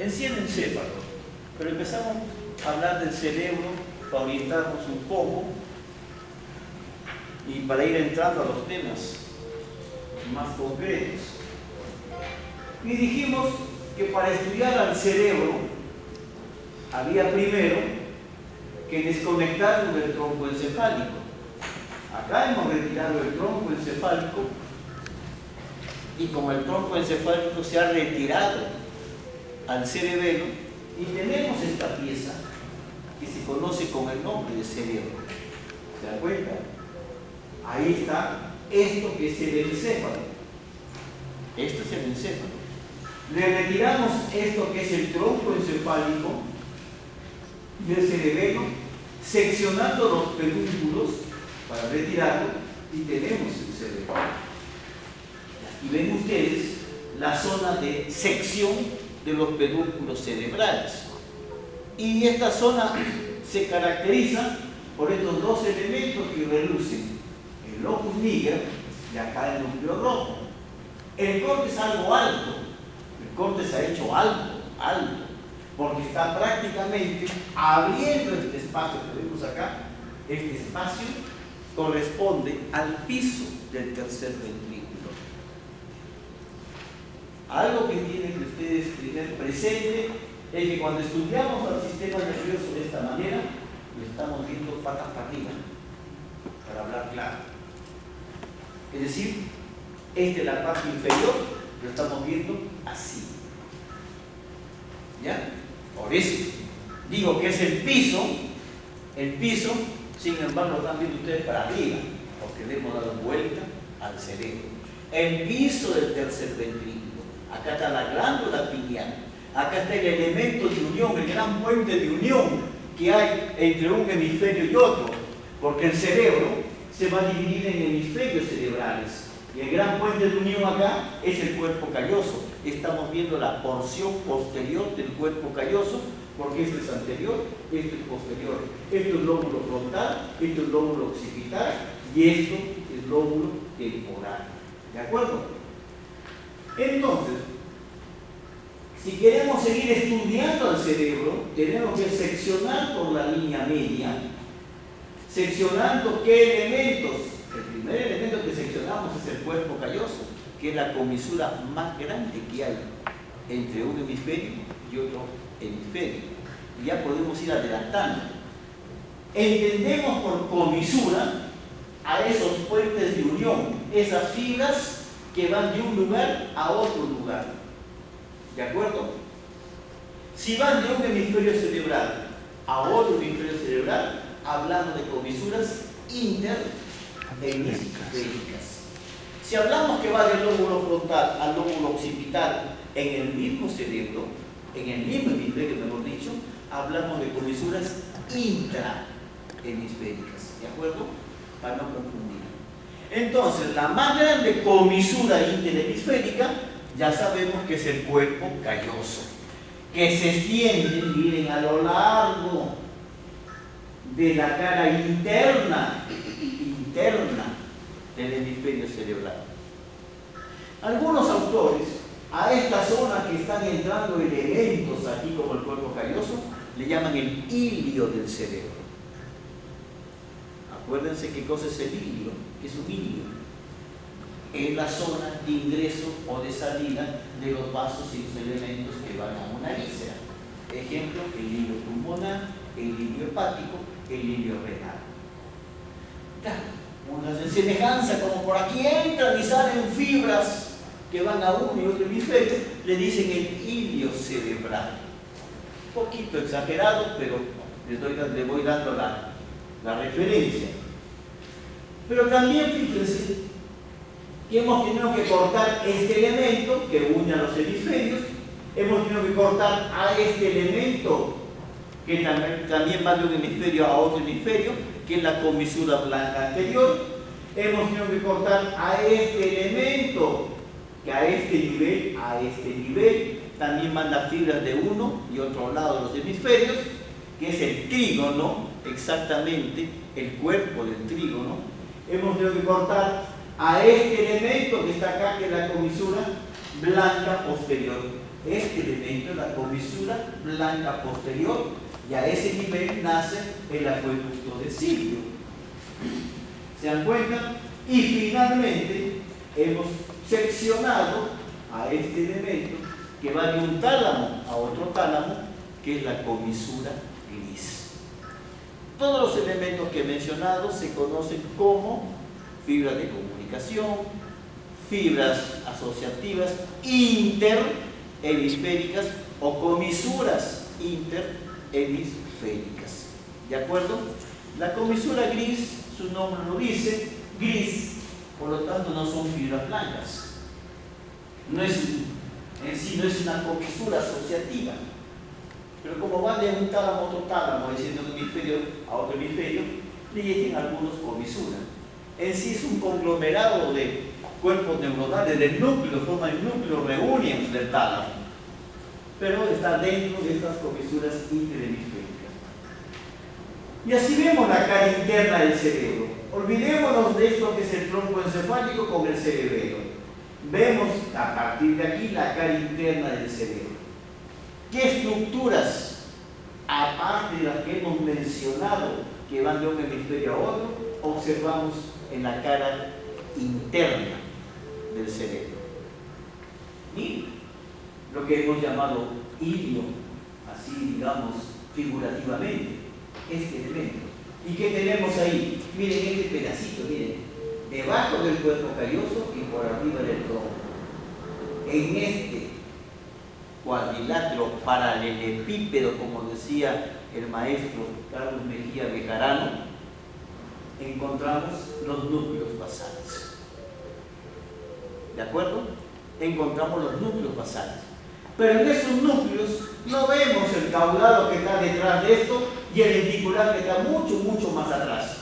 en sí el encéfalo, pero empezamos a hablar del cerebro para orientarnos un poco y para ir entrando a los temas más concretos. Y dijimos que para estudiar al cerebro había primero que desconectarlo del tronco encefálico. Acá hemos retirado el tronco encefálico y como el tronco encefálico se ha retirado al cerebelo y tenemos esta pieza que se conoce con el nombre de cerebro. ¿Se da cuenta? Ahí está esto que es el encéfalo. Esto es el encéfalo. Le retiramos esto que es el tronco encefálico del cerebelo, seccionando los pedúnculos para retirarlo y tenemos el cerebro. Y ven ustedes la zona de sección de los pedúnculos cerebrales. Y esta zona se caracteriza por estos dos elementos que relucen: el locus niger y acá el núcleo rojo. El corte es algo alto, el corte se ha hecho alto, porque está prácticamente abriendo este espacio que vemos acá. Este espacio corresponde al piso del tercer ventrículo. Algo que tienen que ustedes tener presente es que cuando estudiamos al sistema nervioso de esta manera, lo estamos viendo patas para arriba, para hablar claro. Es decir, esta es la parte inferior, lo estamos viendo así. ¿Ya? Por eso digo que es el piso, sin embargo, lo están viendo ustedes para arriba, porque le hemos dado vuelta al cerebro. El piso del tercer ventrículo. Acá está la glándula pineal. Acá está el elemento de unión, el gran puente de unión que hay entre un hemisferio y otro, porque el cerebro se va a dividir en hemisferios cerebrales. Y el gran puente de unión acá es el cuerpo calloso. Estamos viendo la porción posterior del cuerpo calloso, porque esto es anterior, esto es posterior. Esto es lóbulo frontal, esto es lóbulo occipital y esto es lóbulo temporal. ¿De acuerdo? Entonces, si queremos seguir estudiando al cerebro, tenemos que seccionar por la línea media, seccionando qué elementos. El primer elemento que seccionamos es el cuerpo calloso, que es la comisura más grande que hay entre un hemisferio y otro hemisferio. Y ya podemos ir adelantando. Entendemos por comisura a esos puentes de unión, esas fibras que van de un lugar a otro lugar. ¿De acuerdo? Si van de un hemisferio cerebral a otro hemisferio cerebral, hablamos de comisuras interhemisféricas. Si hablamos que va del lóbulo frontal al lóbulo occipital en el mismo cerebro, en el mismo hemisferio, mejor dicho, hablamos de comisuras intrahemisféricas. ¿De acuerdo? Para no confundir. Entonces, la más grande comisura interhemisférica ya sabemos que es el cuerpo calloso, que se extiende, miren, a lo largo de la cara interna del hemisferio cerebral. Algunos autores a esta zona que están entrando elementos aquí como el cuerpo calloso le llaman el ilio del cerebro. Acuérdense qué cosa es el ilio. ¿Qué es un ilio? Es la zona de ingreso o de salida de los vasos y los elementos que van a una víscera. Ejemplo, el ilio pulmonar, el ilio hepático, el ilio renal. Una semejanza, como por aquí entran y salen fibras que van a uno y otro hemisferio, le dicen el ilio cerebral. Un poquito exagerado, pero le voy dando la referencia. Pero también fíjense que hemos tenido que cortar este elemento que une a los hemisferios, hemos tenido que cortar a este elemento que también va de un hemisferio a otro hemisferio, que es la comisura blanca anterior, hemos tenido que cortar a este elemento que a este nivel también manda fibras de uno y otro lado de los hemisferios, que es el trígono, exactamente el cuerpo del trígono. Hemos tenido que cortar a este elemento que está acá, que es la comisura blanca posterior. este elemento es la comisura blanca posterior, y a ese nivel nace el acueducto de Silvio. ¿Se dan cuenta? Y finalmente hemos seccionado a este elemento que va de un tálamo a otro tálamo, que es la comisura gris. Todos los elementos que he mencionado se conocen como fibras de comunicación, fibras asociativas interhemisféricas o comisuras interhemisféricas. ¿De acuerdo? La comisura gris, su nombre lo dice, gris, por lo tanto no son fibras blancas. No es, en sí no es una comisura asociativa. Pero como van de un tálamo a otro tálamo, diciendo de un hemisferio a otro hemisferio, le dicen algunos comisuras. En sí es un conglomerado de cuerpos neuronales, del núcleo, forman el núcleo reunions del tálamo. Pero está dentro de estas comisuras interhemisféricas. Y así vemos la cara interna del cerebro. Olvidémonos de esto que es el tronco encefálico con el cerebelo. Vemos a partir de aquí la cara interna del cerebro. ¿Qué estructuras, aparte de las que hemos mencionado, que van de un hemisferio a otro, observamos en la cara interna del cerebro? Y lo que hemos llamado ilio, así digamos figurativamente, este elemento. ¿Y qué tenemos ahí? Miren este pedacito, miren, debajo del cuerpo calloso y por arriba del tronco. En este cuadrilátero paralelepípedo, como decía el maestro Carlos Mejía Bejarano, encontramos los núcleos basales. ¿De acuerdo? Encontramos los núcleos basales. Pero en esos núcleos no vemos el caudado que está detrás de esto y el lenticular que está mucho, mucho más atrás.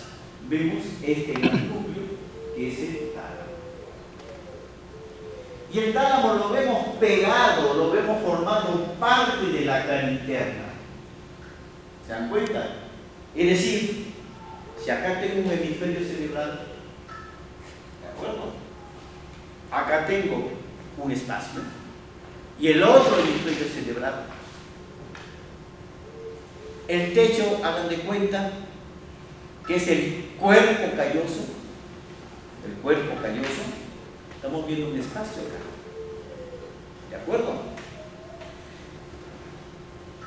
Vemos este gran núcleo que es el tálamo. Y el tálamo lo vemos pegado, lo vemos formando parte de la cara interna. ¿Se dan cuenta? Es decir, si acá tengo un hemisferio cerebral, ¿de acuerdo? Acá tengo un espacio y el otro hemisferio cerebral. El techo, hagan de cuenta que es el cuerpo calloso. El cuerpo calloso. Estamos viendo un espacio acá. ¿De acuerdo?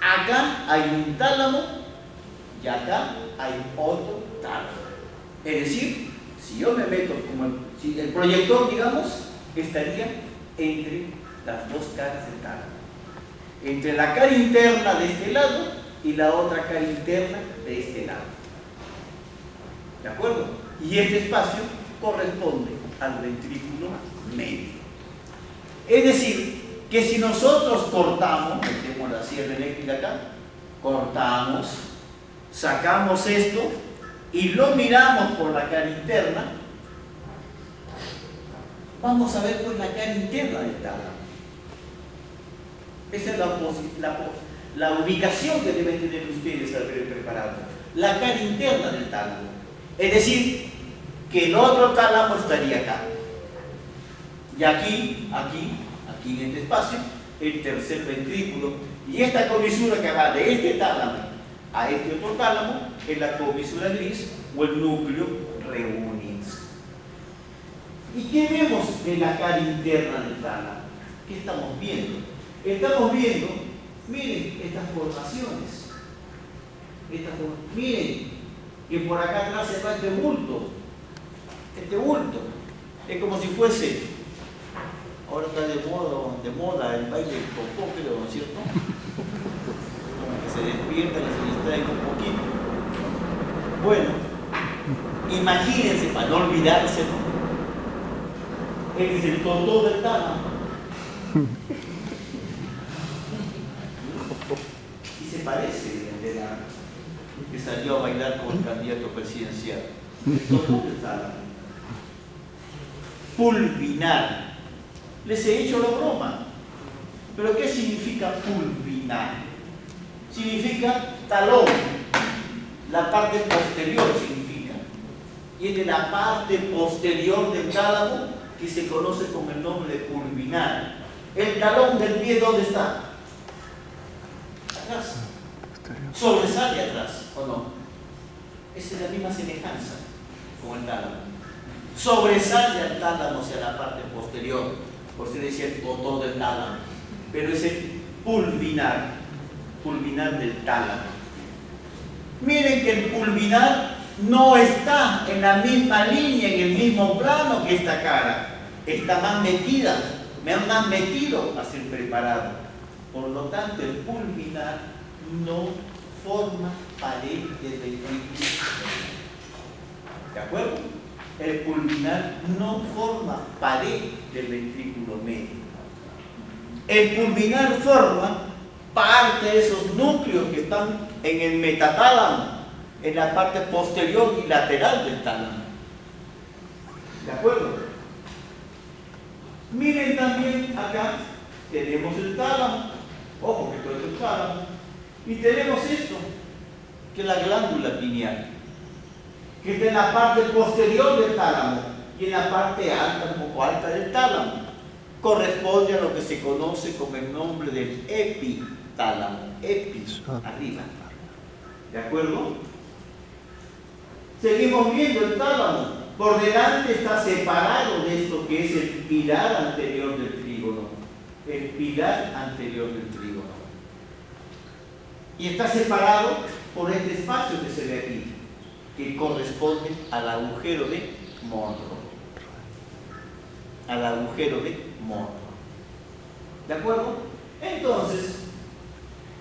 Acá hay un tálamo y acá hay otro tálamo. Es decir, si yo me meto como si el proyector, digamos, estaría entre las dos caras del tálamo. Entre la cara interna de este lado y la otra cara interna de este lado. ¿De acuerdo? Y este espacio corresponde al ventrículo medio. Es decir, que si nosotros cortamos, metemos la sierra eléctrica acá, cortamos, sacamos esto y lo miramos por la cara interna, vamos a ver pues la cara interna del tálamo. Esa es la ubicación que deben tener ustedes al ver preparado. La cara interna del tálamo. Es decir, que el otro tálamo estaría acá. Y aquí en este espacio, el tercer ventrículo. Y esta comisura que va de este tálamo a este otro tálamo es la comisura gris o el núcleo reuniens. ¿Y qué vemos en la cara interna del tálamo? ¿Qué estamos viendo? Estamos viendo, miren estas formaciones. Miren que por acá atrás se va este bulto. Este bulto. Es como si fuese, ahora está de moda el baile del popó, creo, ¿no es cierto? Como que se despiertan y se distraen un poquito. Bueno, imagínense, para no olvidarse, ¿no? Este es el totó del tálamo. Y se parece al de la que salió a bailar con el candidato presidencial. El totó del tálamo. Pulvinar. Les he hecho la broma. ¿Pero qué significa pulvinar? Significa talón. La parte posterior significa. Y es de la parte posterior del tálamo que se conoce con el nombre de pulvinar. ¿El talón del pie dónde está? Atrás. Sobresale atrás, ¿o no? Esa es la misma semejanza con el tálamo. Sobresale al tálamo hacia la parte posterior, por si decía el botón del tálamo, pero es el pulvinar del tálamo. Miren que el pulvinar no está en la misma línea, en el mismo plano que esta cara. Está más metida, más metido a ser preparado. Por lo tanto, el pulvinar no forma pared del ventrículo. ¿De acuerdo? El pulvinar no forma pared del ventrículo medio. El pulvinar forma parte de esos núcleos que están en el metatálamo, en la parte posterior y lateral del tálamo. ¿De acuerdo? Miren también acá, tenemos el tálamo, ojo que todo es el tálamo, y tenemos esto, que es la glándula pineal, que está en la parte posterior del tálamo y en la parte alta, un poco alta del tálamo. Corresponde a lo que se conoce como el nombre del epitálamo, arriba. ¿De acuerdo? Seguimos viendo el tálamo. Por delante está separado de esto que es el pilar anterior del trígono. El pilar anterior del trígono. Y está separado por este espacio que se ve aquí, que corresponde al agujero de Monro. Al agujero de Monro. ¿De acuerdo? Entonces,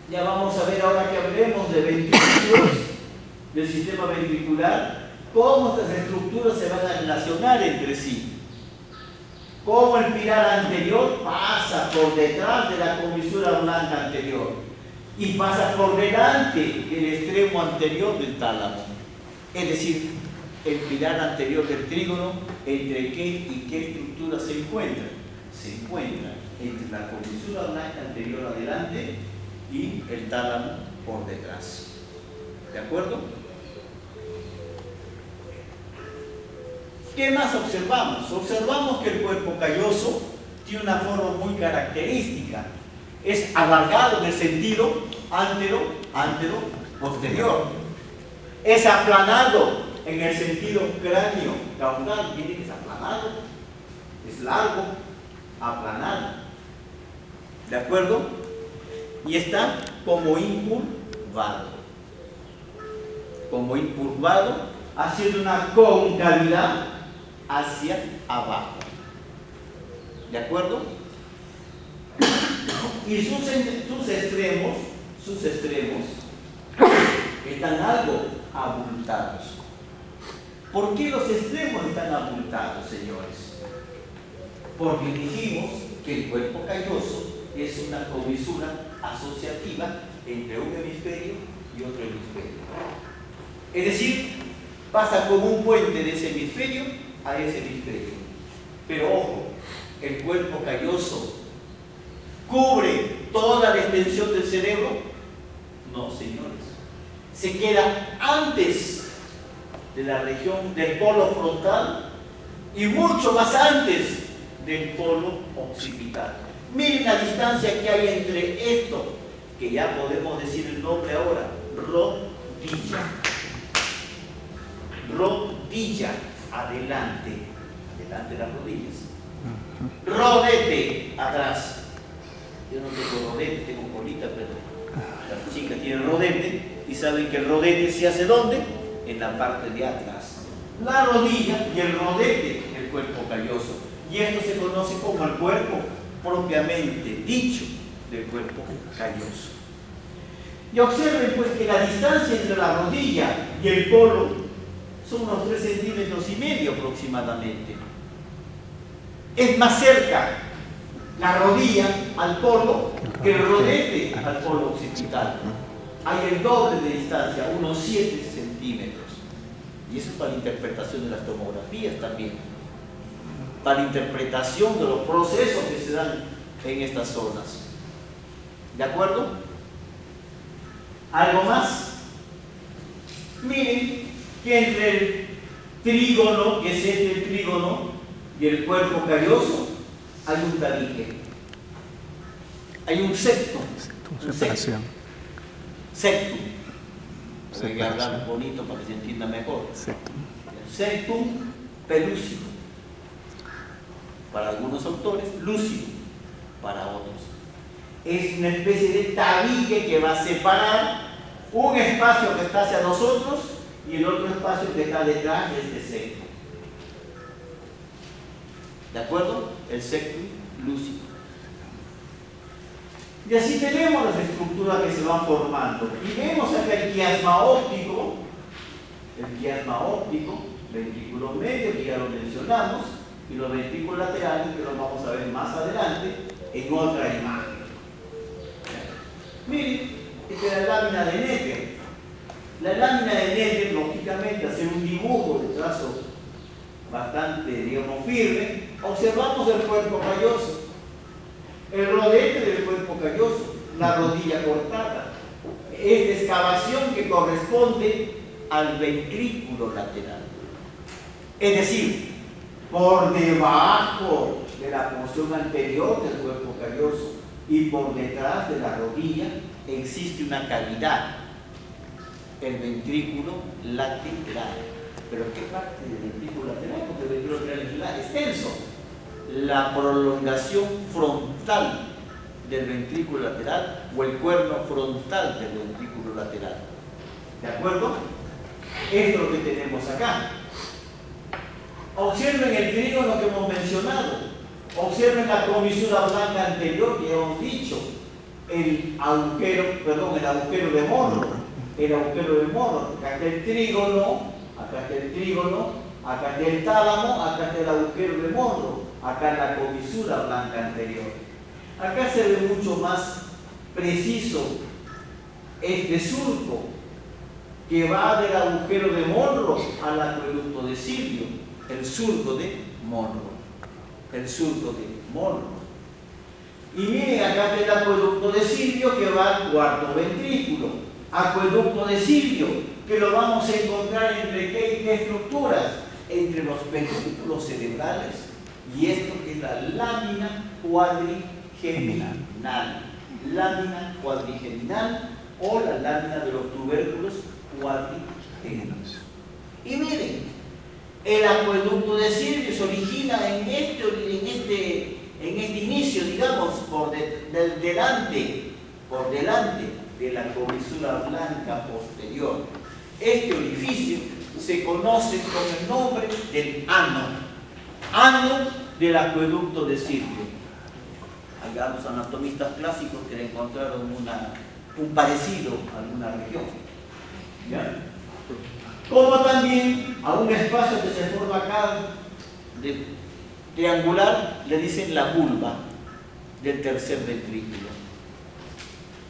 ya vamos a ver ahora que hablemos de ventrículos, del sistema ventricular, cómo estas estructuras se van a relacionar entre sí. Cómo el pilar anterior pasa por detrás de la comisura blanca anterior y pasa por delante del extremo anterior del tálamo. Es decir, el pilar anterior del trígono, ¿entre qué y qué estructura se encuentra? Se encuentra entre la comisura blanca anterior adelante y el tálamo por detrás. ¿De acuerdo? ¿Qué más observamos? Observamos que el cuerpo calloso tiene una forma muy característica. Es alargado en el sentido antero-posterior. Es aplanado en el sentido cráneo-caudal. Miren que es aplanado, es largo, aplanado. ¿De acuerdo? Y está como incurvado. Como incurvado, haciendo una concavidad hacia abajo. ¿De acuerdo? Y sus extremos están algo abultados. ¿Por qué los extremos están abultados, señores? Porque dijimos que el cuerpo calloso es una comisura asociativa entre un hemisferio y otro hemisferio. Es decir, pasa como un puente de ese hemisferio a ese hemisferio. Pero ojo, el cuerpo calloso cubre toda la extensión del cerebro. No, señores. Se queda antes de la región del polo frontal y mucho más antes del polo occipital. Miren la distancia que hay entre esto, que ya podemos decir el nombre ahora, rodilla. Rodilla, adelante de las rodillas. Rodete, atrás. Yo no tengo rodete, tengo colita, pero las chicas tienen rodete y saben que el rodete se hace ¿dónde? En la parte de atrás. La rodilla y el rodete del cuerpo calloso. Y esto se conoce como el cuerpo propiamente dicho del cuerpo calloso. Y observen pues que la distancia entre la rodilla y el polo son unos 3,5 centímetros aproximadamente. Es más cerca la rodilla al polo que el rodete al polo occipital. Hay el doble de distancia, unos 7 centímetros. Y eso es para la interpretación de las tomografías también. Para la interpretación de los procesos que se dan en estas zonas. ¿De acuerdo? ¿Algo más? Miren que entre el trígono, que es este trígono, y el cuerpo calloso, hay un tabique. hay un septum. Separación. Septum. Hay que hablar bonito para que se entienda mejor. Septum. Septum pelúcido. Para algunos autores, lúcido. Para otros. Es una especie de tabique que va a separar un espacio que está hacia nosotros y el otro espacio que está detrás de este septum. ¿De acuerdo? El septum lúcido. Y así tenemos las estructuras que se van formando. Y vemos acá el quiasma óptico, ventrículo medio, que ya lo mencionamos, y los ventrículos laterales, que los vamos a ver más adelante en otra imagen. Miren, esta es la lámina de Necker. La lámina de Necker, lógicamente, hacer un dibujo de trazo bastante, digamos, firme, observamos el cuerpo calloso, el rodete del cuerpo calloso, la rodilla cortada, esta excavación que corresponde al ventrículo lateral. Es decir, por debajo de la porción anterior del cuerpo calloso y por detrás de la rodilla existe una cavidad, el ventrículo lateral. ¿Pero qué parte del ventrículo lateral? Porque el ventrículo lateral es extenso. La prolongación frontal del ventrículo lateral o el cuerno frontal del ventrículo lateral. ¿De acuerdo? Esto es lo que tenemos acá. Observen el trígono que hemos mencionado. Observen la comisura blanca anterior que hemos dicho. El agujero de Monro. El agujero de Monro. Acá está el trígono, acá está el tálamo, acá está el agujero de Monro. Acá la comisura blanca anterior. Acá se ve mucho más preciso este surco que va del agujero de Monro al acueducto de Silvio, el surco de Monro. Y miren, acá está el acueducto de Silvio que va al cuarto ventrículo. Acueducto de Silvio, que lo vamos a encontrar entre qué estructuras, entre los pedúnculos cerebrales y esto que es la lámina cuadrigeminal. Lámina cuadrigeminal o la lámina de los tubérculos cuadrigeminales. Y miren, el acueducto de Silvio se origina en este inicio, digamos, por delante de la comisura blanca posterior. Este orificio se conoce con el nombre del ano del acueducto de Silvio. Allá los anatomistas clásicos que le encontraron un parecido a alguna región. ¿Ya? Como también a un espacio que se forma acá de triangular le dicen la vulva del tercer ventrículo.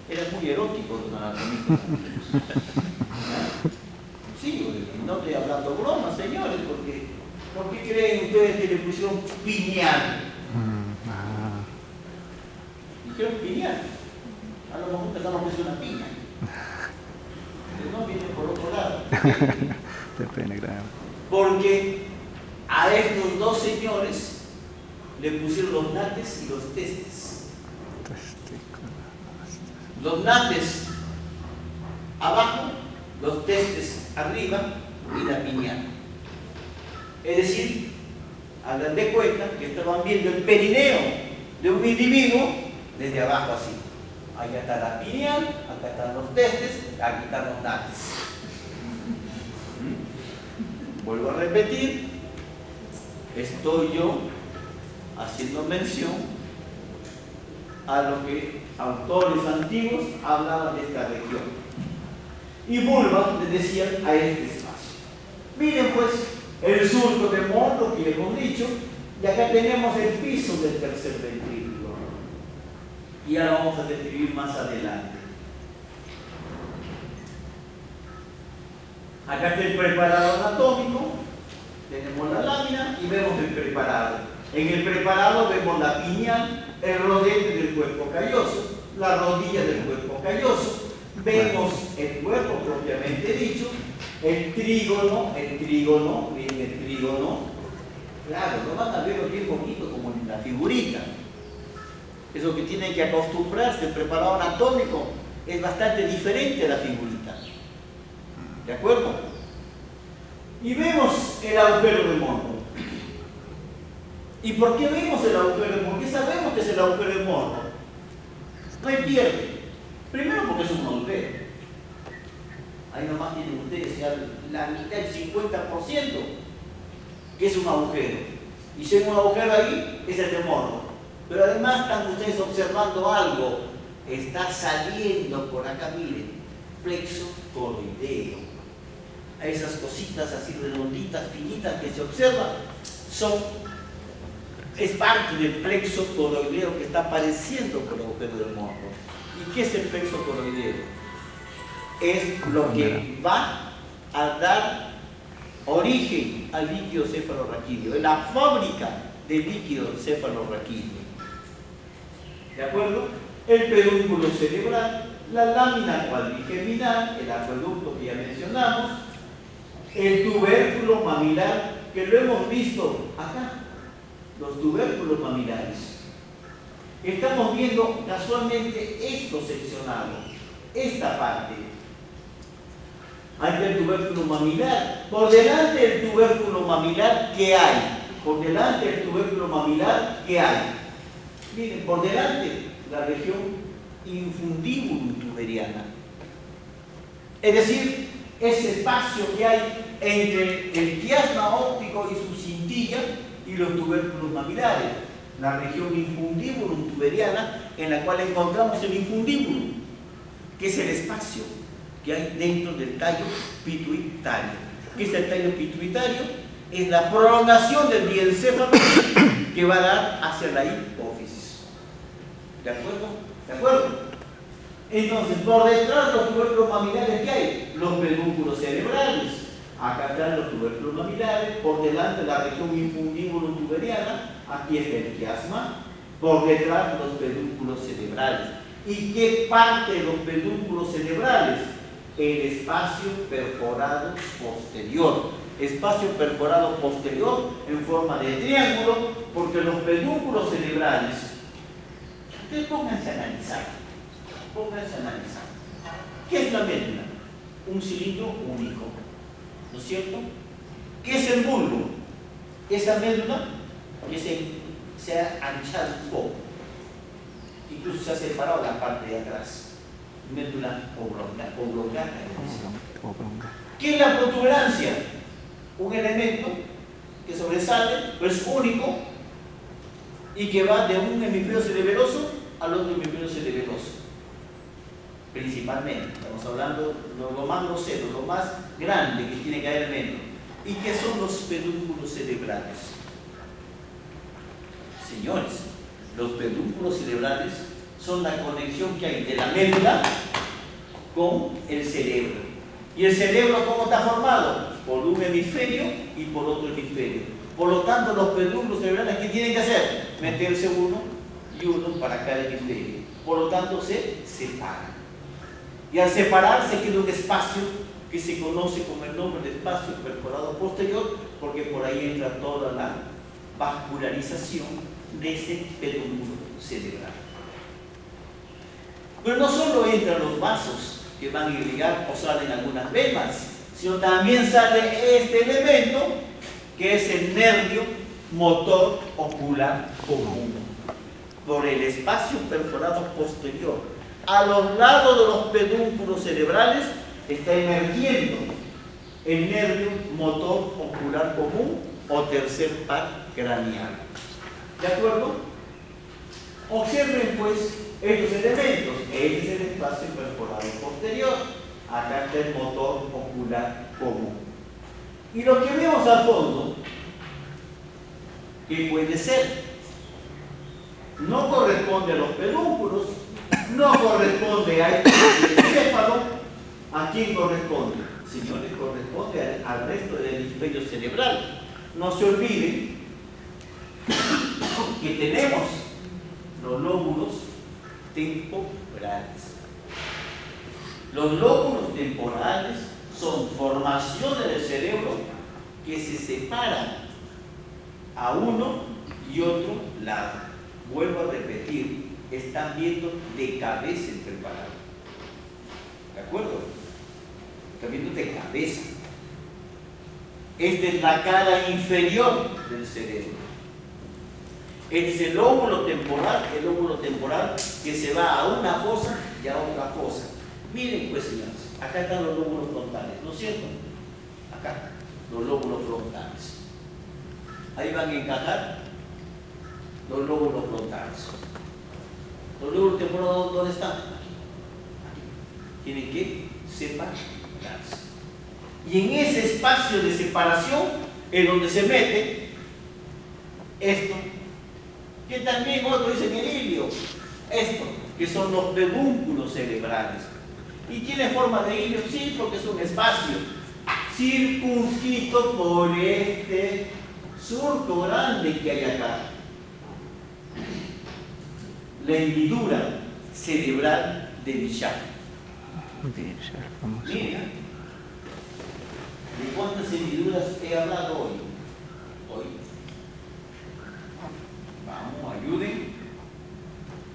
Era muy erótico los anatomistas. Sí, no estoy hablando bromas, señores, porque ¿por qué creen ustedes que le pusieron pineal? Dijeron pineal. A lo mejor pensamos que es una piña. Pero no, viene por otro lado. Porque a estos dos señores le pusieron los nates y los testes. Los nates abajo, los testes arriba y la pineal. Es decir, hagan de cuenta que estaban viendo el perineo de un individuo desde abajo así. Allá está la pineal, acá están los testes, aquí están los nates. Vuelvo a repetir, estoy yo haciendo mención a lo que autores antiguos hablaban de esta región. Y vulva les decían a este espacio. Miren pues el surco de Monro que hemos dicho, y acá tenemos el piso del tercer ventrículo. Y ahora vamos a describir más adelante. Acá está el preparado anatómico, tenemos la lámina y vemos el preparado. En el preparado vemos la pineal, el rodete del cuerpo calloso, la rodilla del cuerpo calloso, vemos el cuerpo propiamente dicho, el trígono, miren el trígono, claro, lo van a ver bien bonito como en la figurita. Eso que tienen que acostumbrarse, el preparado anatómico es bastante diferente a la figurita. ¿De acuerdo? Y vemos el agujero de morro. ¿Y por qué vemos el agujero de morro? ¿Qué sabemos que es el agujero de morro? No hay pierde. Primero porque es un agujero. Ahí nomás tienen ustedes ya la mitad, el 50%, que es un agujero. Y si hay un agujero ahí, es el de morro. Pero además están ustedes observando algo. Está saliendo por acá, miren, plexo coroideo. Esas cositas así redonditas, finitas que se observan, es parte del plexo coroideo que está apareciendo por el agujero del morro. ¿Y qué es el plexo coroideo? Es lo que va a dar origen al líquido cefalorraquídeo, es la fábrica del líquido cefalorraquídeo. ¿De acuerdo? El pedúnculo cerebral, la lámina cuadrigeminal, el acueducto que ya mencionamos, el tubérculo mamilar, que lo hemos visto acá, los tubérculos mamilares. Estamos viendo casualmente esto seccionado, esta parte. Ahí está el tubérculo mamilar. Por delante del tubérculo mamilar, ¿qué hay? Por delante del tubérculo mamilar, ¿qué hay? Miren, por delante, la región infundibulum tuberiana. Es decir, ese espacio que hay entre el quiasma óptico y su cintilla y los tubérculos mamilares. La región infundibulum tuberiana, en la cual encontramos el infundibulum, que es el espacio que hay dentro del tallo pituitario. ¿Qué es el tallo pituitario? Es la prolongación del diencéfalo que va a dar hacia la hipófisis. ¿De acuerdo? ¿De acuerdo? Entonces, por detrás de los tubérculos mamilares, ¿qué hay? Los pedúnculos cerebrales. Acá están los tubérculos mamilares, por delante la región infundibulum tuberiana, aquí está el quiasma, por detrás los pedúnculos cerebrales. ¿Y qué parte de los pedúnculos cerebrales? El espacio perforado posterior. Espacio perforado posterior en forma de triángulo, porque los pedúnculos cerebrales, ustedes pónganse a analizar. Pónganse a analizar. ¿Qué es la médula? Un cilindro único, ¿no es cierto? ¿Qué es el bulbo? Esa médula que se ha anchado un poco, incluso se ha separado la parte de atrás. Médula oblongata. ¿Qué es la protuberancia? Un elemento que sobresale, pero es único y que va de un hemisferio cerebeloso al otro hemisferio cerebeloso. Principalmente, estamos hablando de lo más grosero, lo más grande que tiene que haber dentro. ¿Y qué son los pedúnculos cerebrales? Señores, los pedúnculos cerebrales son la conexión que hay de la médula con el cerebro. ¿Y el cerebro cómo está formado? Por un hemisferio y por otro hemisferio. Por lo tanto, los pedúnculos cerebrales, ¿qué tienen que hacer? Meterse uno y uno para cada hemisferio. Por lo tanto, se separan. Y al separarse queda un espacio que se conoce como el nombre de espacio perforado posterior, porque por ahí entra toda la vascularización de ese pedúnculo cerebral. Pero no solo entran los vasos que van a irrigar o salen algunas venas, sino también sale este elemento que es el nervio motor ocular común, por el espacio perforado posterior. A los lados de los pedúnculos cerebrales está emergiendo el nervio motor ocular común o tercer par craneal. ¿De acuerdo? Observen pues estos elementos. Este es el espacio perforado posterior. Acá está el motor ocular común. Y lo que vemos al fondo, ¿qué puede ser? No corresponde a los pedúnculos, no corresponde a este encéfalo. ¿A quién corresponde? Señores, corresponde al resto del hemisferio cerebral. No se olviden que tenemos los lóbulos temporales. Los lóbulos temporales son formaciones del cerebro que se separan a uno y otro lado. Vuelvo a repetir, están viendo de cabeza el preparado. ¿De acuerdo? Están viendo de cabeza. Esta es la cara inferior del cerebro. Este es el lóbulo temporal que se va a una fosa y a otra fosa. Miren pues, señores, acá están los lóbulos frontales, ¿no es cierto? Acá, los lóbulos frontales. Ahí van a encajar los lóbulos frontales. Los lóbulos temporales, ¿dónde están? Aquí. Tienen que separarse. Y en ese espacio de separación es donde se mete esto, que también otros dicen el hilio, esto, que son los pedúnculos cerebrales. ¿Y tiene forma de hilio? Sí, porque es un espacio circunscrito por este surco grande que hay acá. La hendidura cerebral de Bichat. Mira, ¿de cuántas hendiduras he hablado hoy? Vamos, ayuden.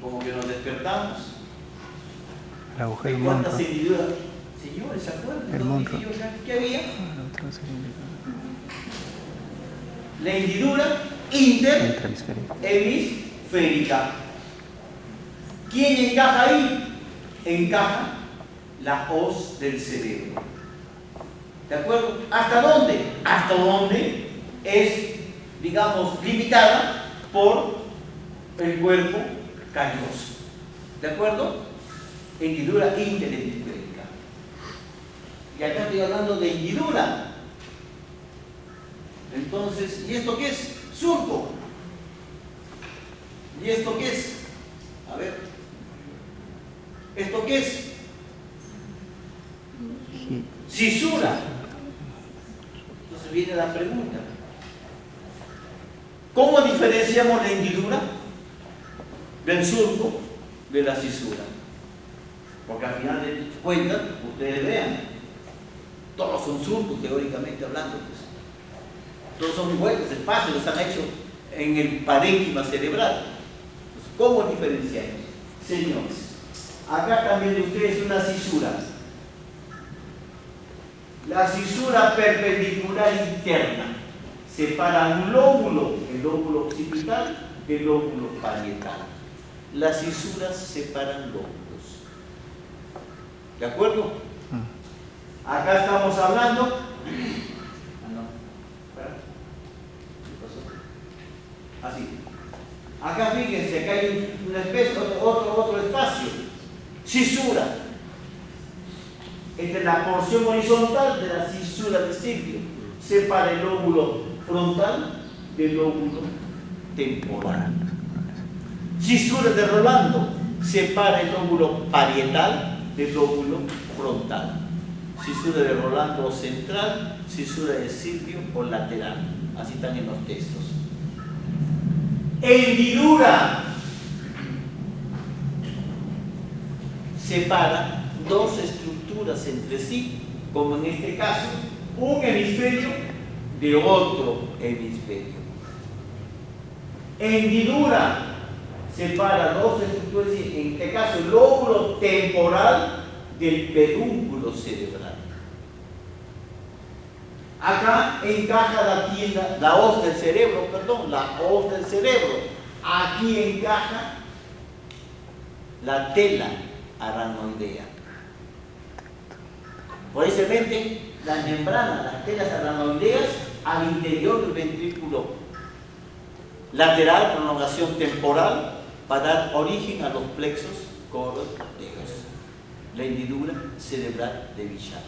Como que nos despertamos. La agujero ¿De cuántas hendiduras? Señores, ¿se acuerdan? El monstruo. ¿Qué había? La hendidura interhemisférica. ¿Quién encaja ahí? Encaja la hoz del cerebro. ¿De acuerdo? ¿Hasta dónde? Hasta donde es, digamos, limitada por el cuerpo calloso. ¿De acuerdo? Hendidura interhemisférica. Y acá estoy hablando de hendidura. Entonces, ¿y esto qué es? Surco. ¿Y esto qué es? A ver. ¿Esto qué es? Cisura. Entonces viene la pregunta. ¿Cómo diferenciamos la hendidura del surco de la cisura? Porque al final de cuentas, ustedes vean, todos son surcos teóricamente hablando. Pues. Todos son huecos, espacios que están hechos en el parénquima cerebral. Entonces, ¿cómo diferenciamos? Señores, acá también de ustedes una cisura. La cisura perpendicular interna separa un lóbulo, el lóbulo occipital, del lóbulo parietal. Las cisuras separan lóbulos. ¿De acuerdo? Acá estamos hablando. Así. Acá fíjense que hay una especie, otro espacio. Cisura. Esta es la porción horizontal de la cisura de Silvio. Separa el lóbulo frontal del lóbulo temporal. Cisura de Rolando. Separa el lóbulo parietal del lóbulo frontal. Cisura de Rolando central, cisura de Silvio o lateral. Así están en los textos. Hendidura separa dos estructuras entre sí, como en este caso, un hemisferio de otro hemisferio. Hendidura separa dos estructuras, en este caso el lóbulo temporal del pedúnculo cerebral. Acá encaja la hoz del cerebro, la hoz del cerebro. Aquí encaja la tela aranoidea. Por ahí se meten las membranas, las telas aranoideas al interior del ventrículo lateral, prolongación temporal, para dar origen a los plexos coroideos. La hendidura cerebral de Bichat.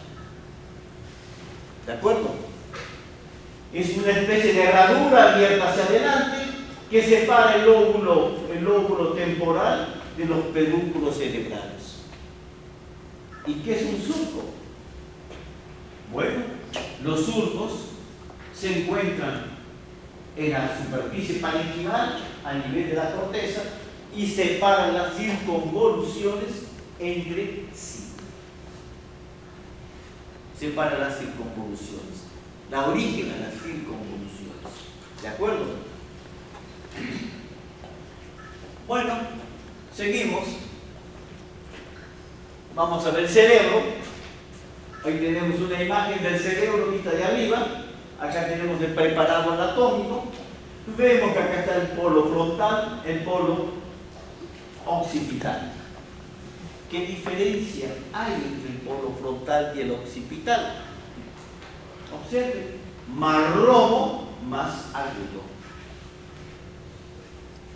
¿De acuerdo? Es una especie de herradura abierta hacia adelante que separa el lóbulo temporal de los pedúnculos cerebrales. ¿Y qué es un surco? Bueno, los surcos se encuentran en la superficie parenquimal a nivel de la corteza y separan las circunvoluciones entre sí. Separa las circunvoluciones, da origen a las circunvoluciones. ¿De acuerdo? Bueno, Seguimos. Vamos a ver el cerebro. Hoy tenemos una imagen del cerebro vista de arriba. Acá tenemos el preparado anatómico. Vemos que acá está el polo frontal, el polo occipital. ¿Qué diferencia hay entre el polo frontal y el occipital? Observen, más romo, más agudo.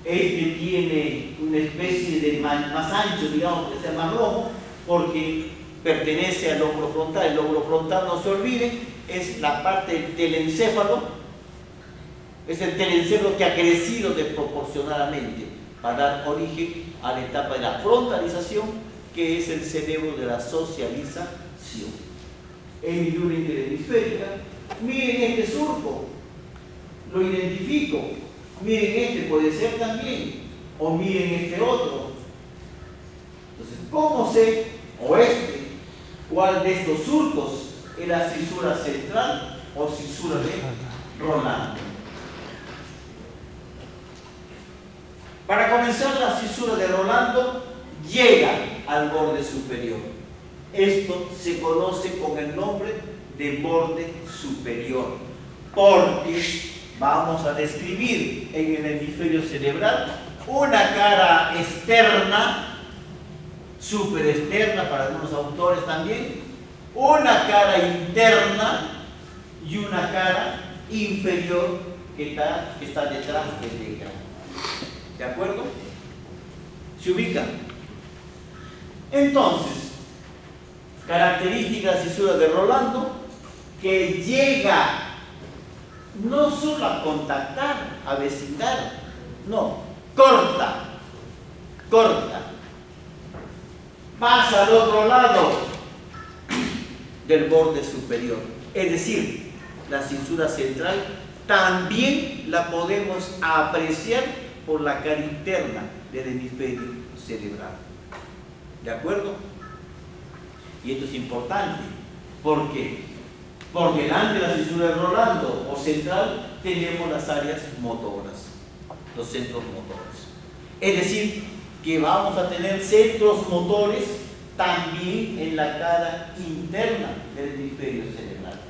Este tiene una especie de más ancho, digamos, que sea más romo, porque pertenece al lóbulo frontal. El lóbulo frontal, no se olviden, es la parte del telencéfalo. Es el telencéfalo que ha crecido desproporcionadamente para dar origen a la etapa de la frontalización, que es el cerebro de la socialización. Hendidura interhemisférica. Miren este surco, lo identifico. Miren este, puede ser también. O miren este otro. Entonces, ¿cómo sé, o este, cuál de estos surcos es la cisura central o cisura de Rolando? Para comenzar, la cisura de Rolando llega al borde superior. Esto se conoce con el nombre de borde superior, porque vamos a describir en el hemisferio cerebral una cara externa, superexterna para algunos autores también, una cara interna y una cara inferior que está detrás del ecrán. ¿De acuerdo? ¿Se ubican? Entonces, característica de la cisura de Rolando, que llega no solo a contactar, a vecindar, no, corta, pasa al otro lado del borde superior. Es decir, la cisura central también la podemos apreciar por la cara interna del hemisferio cerebral. ¿De acuerdo? Y esto es importante. ¿Por qué? Porque delante de la cisura de Rolando o central tenemos las áreas motoras, los centros motores. Es decir, que vamos a tener centros motores también en la cara interna del hemisferio cerebral.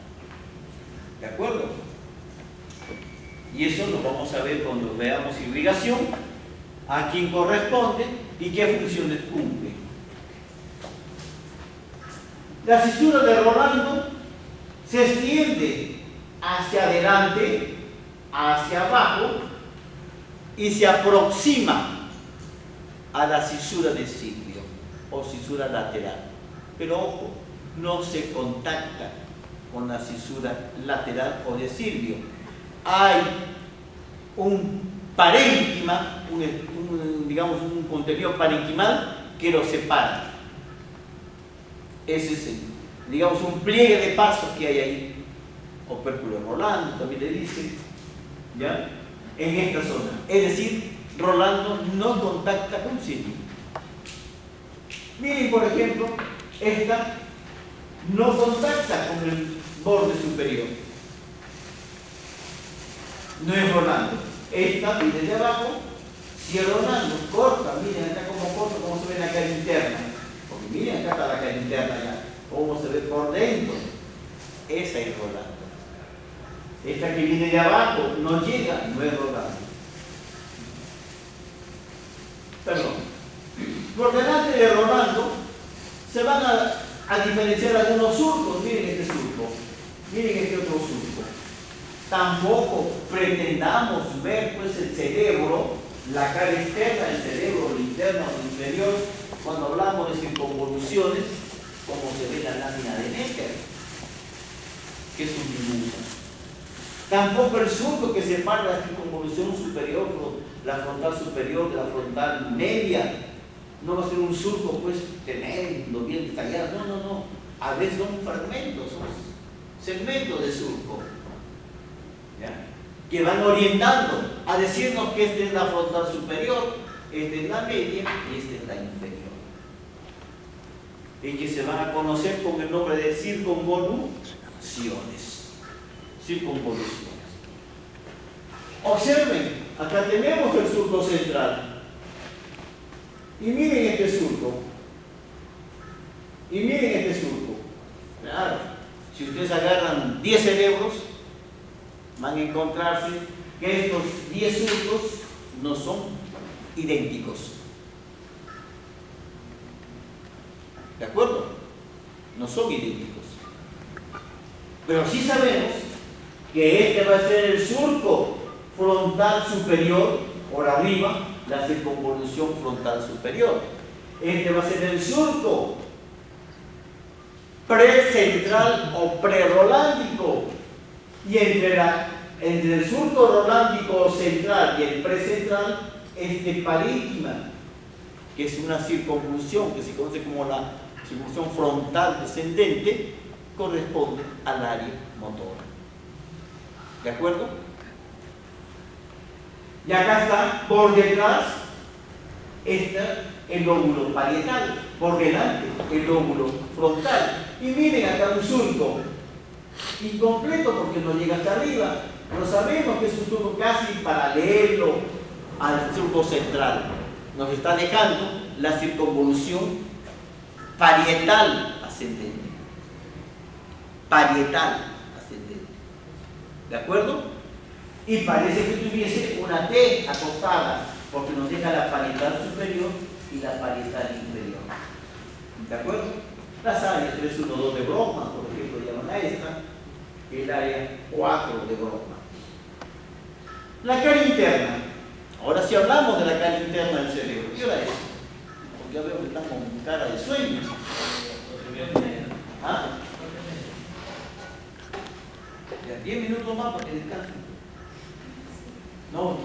¿De acuerdo? Y eso lo vamos a ver cuando veamos irrigación, a quién corresponde y qué funciones cumple. La cisura de Rolando se extiende hacia adelante, hacia abajo y se aproxima a la cisura de Silvio o cisura lateral. Pero ojo, no se contacta con la cisura lateral o de Silvio. Hay un parénquima, digamos un contenido parenquimal que lo separa. Ese es, digamos, un pliegue de pasos que hay ahí. Opérculo de Rolando, también le dicen, ¿ya? En esta zona. Es decir, Rolando no contacta con Silvio. Miren, por ejemplo, esta no contacta con el borde superior. No es Rolando. Esta viene de abajo, si es Rolando, corta, miren acá como corta, como se ve en la cara interna. Porque miren acá está la cara interna ya, cómo se ve por dentro. Esa es Rolando. Esta que viene de abajo no llega, no es Rolando. Perdón. Por delante de Rolando se van a diferenciar algunos surcos. Miren este surco, miren este otro surco. Tampoco pretendamos ver pues el cerebro, la cara externa del cerebro, el interno o el inferior, cuando hablamos de circunvoluciones, como se ve en la lámina de Necker, que es un dibujo. Tampoco el surco que separa la circunvolución superior, la frontal superior de la frontal media, no va a ser un surco pues tremendo, bien detallado, no. A veces son fragmentos, son segmentos de surco. ¿Ya? Que van orientando a decirnos que esta es la frontal superior, esta es la media y esta es la inferior. Y que se van a conocer con el nombre de circunvoluciones. Observen, acá tenemos el surco central. Y miren este surco. Y miren este surco. Claro, si ustedes agarran 10 cerebros, van a encontrarse que estos 10 surcos no son idénticos. ¿De acuerdo? No son idénticos. Pero sí sabemos que este va a ser el surco frontal superior, por arriba, la circunvolución frontal superior. Este va a ser el surco precentral o prerolándico. Y entre el surco rolándico central y el precentral, este parénquima, que es una circunvolución que se conoce como la circunvolución frontal descendente, corresponde al área motora. ¿De acuerdo? Y acá está, por detrás, está el lóbulo parietal, por delante el lóbulo frontal. Y miren acá un surco incompleto porque no llega hasta arriba, pero sabemos que es un surco casi paralelo al surco central. Nos está dejando la circunvolución parietal ascendente. Parietal ascendente. ¿De acuerdo? Y parece que tuviese una T acostada, porque nos deja la parietal superior y la parietal inferior. ¿De acuerdo? Las áreas 3, 1, 2 de Brodmann, por ejemplo, llaman a esta, que es el área 4 de Brodmann. La cara interna. Ahora sí hablamos de la cara interna del cerebro. ¿Qué hora es? Porque ya veo que están con cara de sueño. ¿Ah? Ya 10 minutos más para que descansen. No,